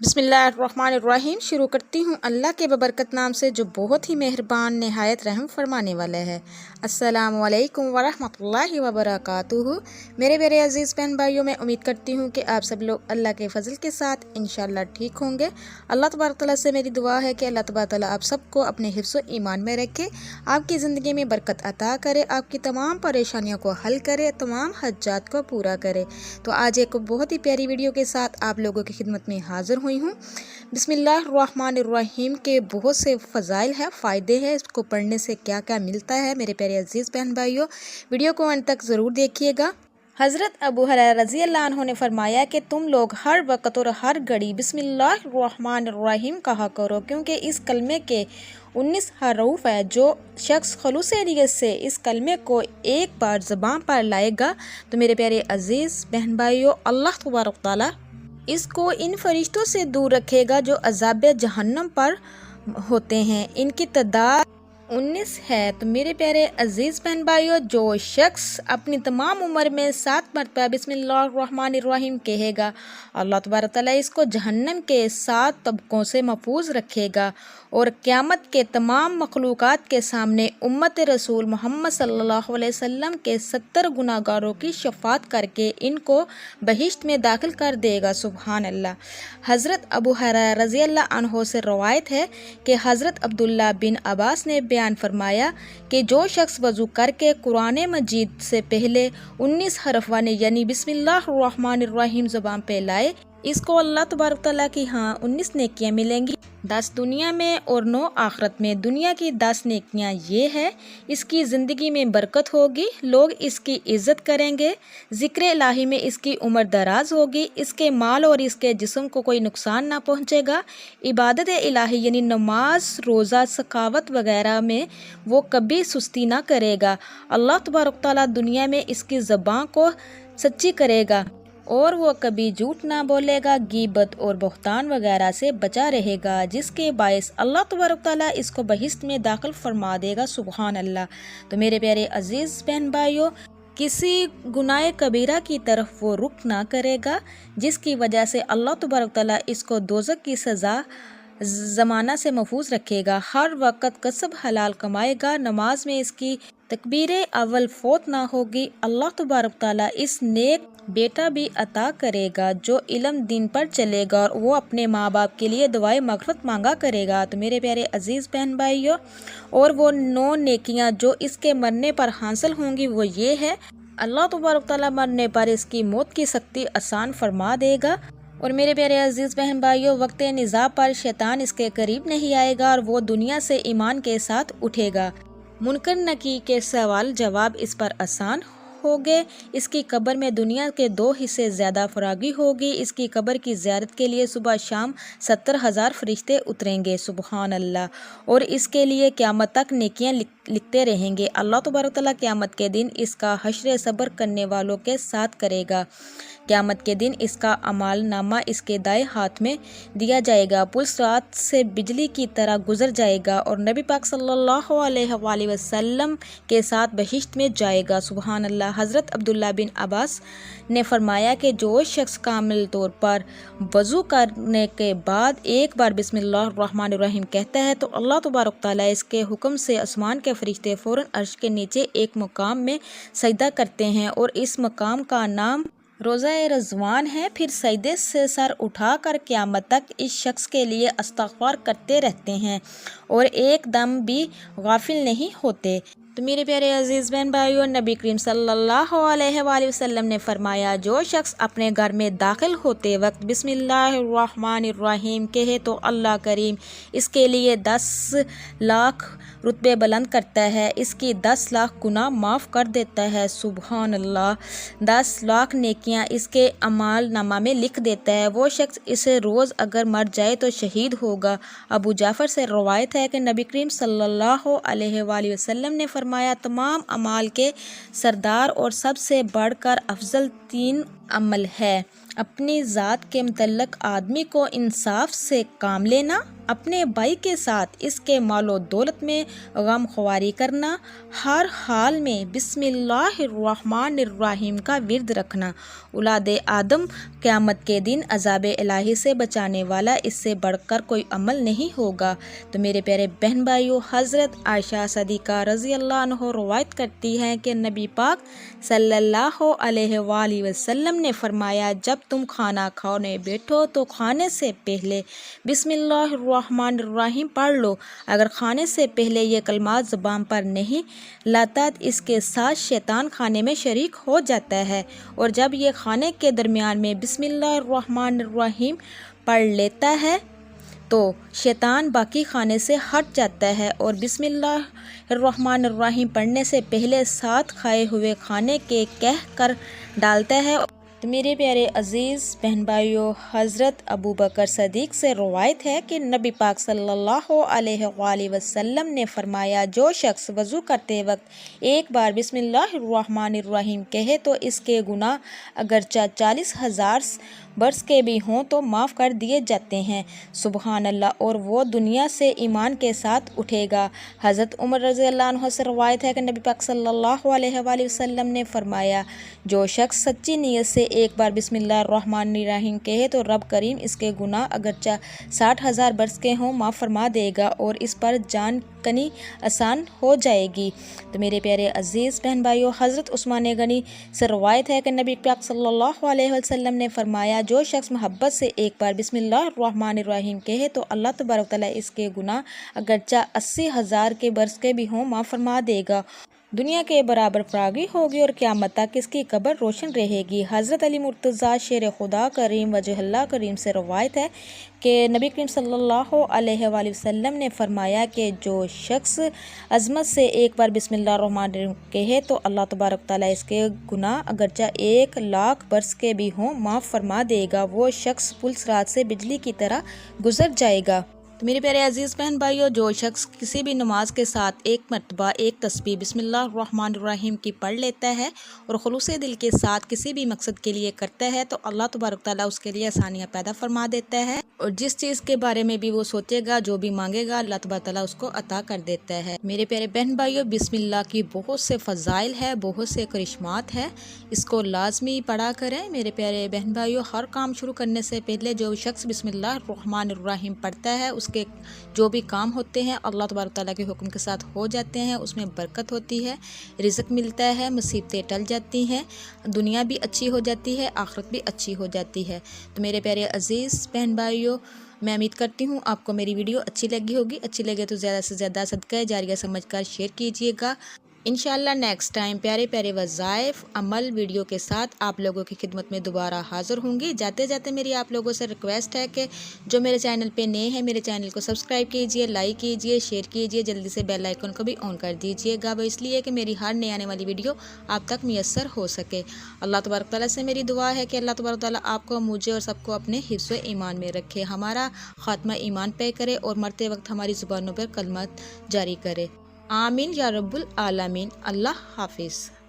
बिस्मिल्लाहिर्रहमानिर्रहीम। शुरू करती हूँ अल्लाह के बबरकत नाम से जो बहुत ही मेहरबान नहायत रहम फरमाने वाला है। अस्सलामु अलैकुम वरहमतुल्लाहि वबरकातुहू। मेरे प्यारे अजीज़ बहन भाइयों, मैं उम्मीद करती हूँ कि आप सब लोग अल्लाह के फजल के साथ इंशाअल्लाह ठीक होंगे। अल्लाह तबारक तआला से मेरी दुआ है कि अल्लाह तबारक तआला आप सबको अपने हिफ्ज़ व ईमान में रखे, आपकी ज़िंदगी में बरकत अता करे, आपकी तमाम परेशानियों को हल करे, तमाम हज्जात को पूरा करे। तो आज एक बहुत ही प्यारी वीडियो के साथ आप लोगों की खिदमत में हाज़िर हुई हूँ। बिस्मिल्लाहिर्रहमानिर्रहीम के बहुत से फ़ज़ाइल हैं, फ़ायदे हैं, इसको पढ़ने से क्या क्या मिलता है। मेरे प्यारे अजीज़ बहन भाइयों, वीडियो को अंत तक ज़रूर देखिएगा। हज़रत अबू हुरैरा रज़ी अल्लाह अन्हु ने फरमाया कि तुम लोग हर वक्त और हर घड़ी बिस्मिल्लाहिर्रहमानिर्रहीम कहा करो, क्योंकि इस कलमे के 19 हरूफ है। जो शख्स खलूस नियत से इस कलमे को एक बार ज़बान पर लाएगा तो मेरे प्यारे अजीज़ बहन भाइयों, अल्लाह तबारक तआला इसको इन फरिश्तों से दूर रखेगा जो अज़ाब जहन्नम पर होते हैं। इनकी तादाद 19 है। तो मेरे प्यारे अजीज़ बहन भाइयों, जो शख्स अपनी तमाम उम्र में 7 मरतबा बिस्मिल्लाहिर्रहमानिर्रहीम कहेगा, अल्लाह तबारक तआला इसको जहन्नम के 7 तबकों से महफूज रखेगा और क़यामत के तमाम मखलूक़ात के सामने उम्मत रसूल मोहम्मद सल्लल्लाहु अलैहि वसल्लम के 70 गुनाहगारों की शफ़ाअत करके इनको बहिश्त में दाखिल कर देगा। सुबहान अल्लाह। हज़रत अबू हुरैरा रज़ी अल्लाह अन्हु से रवायत है कि हज़रत अब्दुल्ला बिन अब्बास ने बयान फरमाया कि जो शख्स वज़ू करके कुरान मजीद से पहले 19 हरफ वाले यानी बिस्मिल्लाहिर्रहमानिर्रहीम ज़बान पे लाए, इसको अल्लाह तबारक तआला की 19 नेकियां मिलेंगी, 10 दुनिया में और 9 आखिरत में। दुनिया की 10 नेकियां ये है, इसकी ज़िंदगी में बरकत होगी, लोग इसकी इज़्ज़त करेंगे, ज़िक्र इलाही में इसकी उम्र दराज होगी, इसके माल और इसके जिस्म को कोई नुकसान ना पहुँचेगा, इबादत इलाही यानी नमाज रोज़ा सखावत वगैरह में वो कभी सुस्ती ना करेगा। अल्लाह तबारक तआला दुनिया में इसकी ज़बान को सच्ची करेगा और वो कभी झूठ ना बोलेगा, गीबत और बहतान वगैरह से बचा रहेगा, जिसके बायस अल्लाह तबारक तआला इसको बहिश्त में दाखिल फरमा देगा। सुबहान अल्लाह। तो मेरे प्यारे अजीज़ बहन भाइयों, किसी गुनाह कबीरा की तरफ वो रुख ना करेगा, जिसकी वजह से अल्लाह तबारक तआला इसको दोज़ख की सज़ा ज़माना से महफूज रखेगा। हर वक्त कसब हलाल कमाएगा, नमाज में इसकी तकबीर अव्वल फौत ना होगी। अल्लाह तबारक तआला इस नेक बेटा भी अता करेगा जो इल्म दीन पर चलेगा और वो अपने माँ बाप के लिए दुआए मग़फ़िरत मांगा करेगा। तो मेरे प्यारे अजीज़ बहन भाइयों, और वो 9 नेकियां जो इसके मरने पर हासिल होंगी वो ये है, अल्लाह तबारक तआला मरने पर इसकी मौत की सख्ती आसान फरमा देगा। और मेरे प्यारे अजीज़ बहन भाइयों, वक्त निज़ा पर शैतान इसके करीब नहीं आएगा और वो दुनिया से ईमान के साथ उठेगा। मुनकर नकी के सवाल जवाब इस पर आसान होंगे। इसकी कब्र में दुनिया के 2 हिस्से ज़्यादा फरागी होगी। इसकी कब्र की ज़ियारत के लिए सुबह शाम 70,000 फरिश्ते उतरेंगे। सुबहान अल्लाह। और इसके लिए क़यामत तक नेकियां लिखते रहेंगे। अल्लाह तबारक तआला क़यामत के दिन इसका हश्र सब्र करने वालों के साथ करेगा। क़यामत के दिन इसका अमाल नामा इसके दाएं हाथ में दिया जाएगा, पुलिस रात से बिजली की तरह गुजर जाएगा और नबी पाक सल्लल्लाहु अलैहि वसल्लम के साथ बहिश्त में जाएगा। सुबहान अल्लाह। हज़रत अब्दुल्ला बिन अब्बास ने फरमाया कि जो शख्स कामिल तौर पर वज़ू करने के बाद एक बार बिस्मिल्लाहिर्रहमानिर्रहीम कहता है तो अल्लाह तबारक तआला इसके हुक्म से आसमान के फरिश्ते फ़ौरन अर्श के नीचे एक मकाम में सजदा करते हैं और इस मकाम का नाम रोज़ा रज़वान है। फिर सजदे से सर उठाकर क़यामत तक इस शख्स के लिए इस्तग़फ़ार करते रहते हैं और एकदम भी गाफिल नहीं होते। तो मेरे प्यारे अजीज़ बहन भाइयों, नबी करीम सल्लल्लाहु अलैहि वसल्लम ने फरमाया, जो शख्स अपने घर में दाखिल होते वक्त बिस्मिल्लाहिर्रहमानिर्रहीम कहे तो अल्लाह करीम इसके लिए 10 लाख रुतबे बुलंद करता है, इसकी 10 लाख गुनाह माफ़ कर देता है। सुबहान अल्लाह। 10 लाख नेकियां इसके अमाल नामा में लिख देता है। वो शख्स इसे रोज़ अगर मर जाए तो शहीद होगा। अबू जाफ़र से रवायत है कि नबी करीम सल्लल्लाहु अलैहि वसल्लम ने फरमाया, तमाम अमाल के सरदार और सबसे बढ़कर अफजल 3 अमल है, अपनी ज़ात के मुतल्लिक़ आदमी को इंसाफ से काम लेना, اپنے بھائی کے ساتھ اس کے مال و دولت میں غم خواری کرنا، ہر حال میں بسم اللہ الرحمن الرحیم کا ورد رکھنا۔ اولاد آدم قیامت کے دن عذاب الہی سے بچانے والا اس سے بڑھ کر کوئی عمل نہیں ہوگا۔ تو میرے پیارے بہن بھائیوں، حضرت عائشہ صدیقہ رضی اللہ عنہ روایت کرتی ہیں کہ نبی پاک صلی اللہ علیہ وآلہ وسلم نے فرمایا، جب تم کھانا کھانے بیٹھو تو کھانے سے پہلے بسم اللہ الرحمن الرحیم پڑھ لو۔ اگر کھانے سے پہلے یہ کلمات زبان پر نہیں لاتا، اس کے ساتھ شیطان کھانے میں شریک ہو جاتا ہے، اور جب یہ کھانے کے درمیان میں بسم اللہ الرحمن الرحیم پڑھ لیتا ہے تو شیطان باقی کھانے سے ہٹ جاتا ہے اور بسم اللہ الرحمن الرحیم پڑھنے سے پہلے ساتھ کھائے ہوئے کھانے کے کہہ کر ڈالتا ہے۔ تو میرے پیارے عزیز بہن بھائیوں، حضرت ابو بکر صدیق سے روایت ہے کہ نبی پاک صلی اللہ علیہ وآلہ وسلم نے فرمایا، جو شخص وضو کرتے وقت ایک بار بسم اللہ الرحمن الرحیم کہے تو اس کے گناہ اگرچہ 40,000 برس کے بھی ہوں تو معاف کر دیے جاتے ہیں۔ سبحان اللہ، اور وہ دنیا سے ایمان کے ساتھ اٹھے گا۔ حضرت عمر رضی اللہ عنہ سے روایت ہے کہ نبی پاک صلی اللہ علیہ وآلہ وسلم نے فرمایا، جو شخص سچی نیت سے ایک بار بسم اللہ الرحمن الرحیم کہے تو رب کریم اس کے گناہ اگرچہ 60,000 برس کے ہوں معاف فرما دے گا اور اس پر جان کنی آسان ہو جائے گی۔ تو میرے پیارے عزیز بہن بھائیوں، حضرت عثمان غنی سے روایت ہے کہ نبی پاک صلی اللہ علیہ وسلم نے فرمایا، جو شخص محبت سے ایک بار بسم اللہ الرحمن الرحیم کہے تو اللہ تبارک تعالیٰ اس کے گناہ اگرچہ 80,000 کے برس کے بھی ہوں معاف فرما دے گا، دنیا کے برابر فراغی ہوگی اور قیامت تک اس کی قبر روشن رہے گی۔ حضرت علی مرتضیٰ شیر خدا کریم وجہ اللہ کریم سے روایت ہے کہ نبی کریم صلی اللہ علیہ وآلہ وسلم نے فرمایا کہ جو شخص عظمت سے ایک بار بسم اللہ الرحمن الرحیم کہے تو اللہ تبارک تعالیٰ اس کے گناہ اگرچہ 1,00,000 برس کے بھی ہوں معاف فرما دے گا، وہ شخص پل صراط سے بجلی کی طرح گزر جائے گا۔ تو میرے پیارے عزیز بہن بھائیوں، جو شخص کسی بھی نماز کے ساتھ ایک مرتبہ ایک تسبیح بسم اللہ الرحمن الرحیم کی پڑھ لیتا ہے اور خلوص دل کے ساتھ کسی بھی مقصد کے لیے کرتا ہے تو اللہ تبارک تعالیٰ اس کے لیے آسانیاں پیدا فرما دیتا ہے، اور جس چیز کے بارے میں بھی وہ سوچے گا، جو بھی مانگے گا، اللہ تبارک تعالیٰ اس کو عطا کر دیتا ہے۔ میرے پیارے بہن بھائیوں، بسم اللہ کی بہت سے فضائل ہے، بہت سے کرشمات ہے، اس کو لازمی پڑھا کریں۔ میرے پیارے بہن بھائیوں، ہر کام شروع کرنے سے پہلے جو شخص بسم اللہ الرحمن الرحیم پڑھتا ہے، اس کے جو بھی کام ہوتے ہیں اللہ تبارک تعالیٰ کے حکم کے ساتھ ہو جاتے ہیں، اس میں برکت ہوتی ہے، رزق ملتا ہے، مصیبتیں ٹل جاتی ہیں، دنیا بھی اچھی ہو جاتی ہے، آخرت بھی اچھی ہو جاتی ہے۔ تو میرے پیارے عزیز بہن بھائیوں، میں امید کرتی ہوں آپ کو میری ویڈیو اچھی لگی ہوگی، اچھی لگے تو زیادہ سے زیادہ صدقہ جاریہ سمجھ کر شیئر کیجیے گا۔ انشاءاللہ نیکسٹ ٹائم پیارے پیارے وظائف عمل ویڈیو کے ساتھ آپ لوگوں کی خدمت میں دوبارہ حاضر ہوں گی۔ جاتے جاتے میری آپ لوگوں سے ریکویسٹ ہے کہ جو میرے چینل پہ نئے ہیں، میرے چینل کو سبسکرائب کیجئے، لائک کیجئے، شیئر کیجئے، جلدی سے بیل آئیکن کو بھی آن کر دیجئے گا، وہ اس لیے کہ میری ہر نئی آنے والی ویڈیو آپ تک میسر ہو سکے۔ اللہ تبارک تعالیٰ سے میری دعا ہے کہ اللہ تبارک تعالیٰ آپ کو، مجھے اور سب کو اپنے حفظ و ایمان میں رکھے، ہمارا خاتمہ ایمان پہ کرے اور مرتے وقت ہماری زبانوں پر کلمات جاری کرے۔ آمین یا رب العالمین۔ اللہ حافظ۔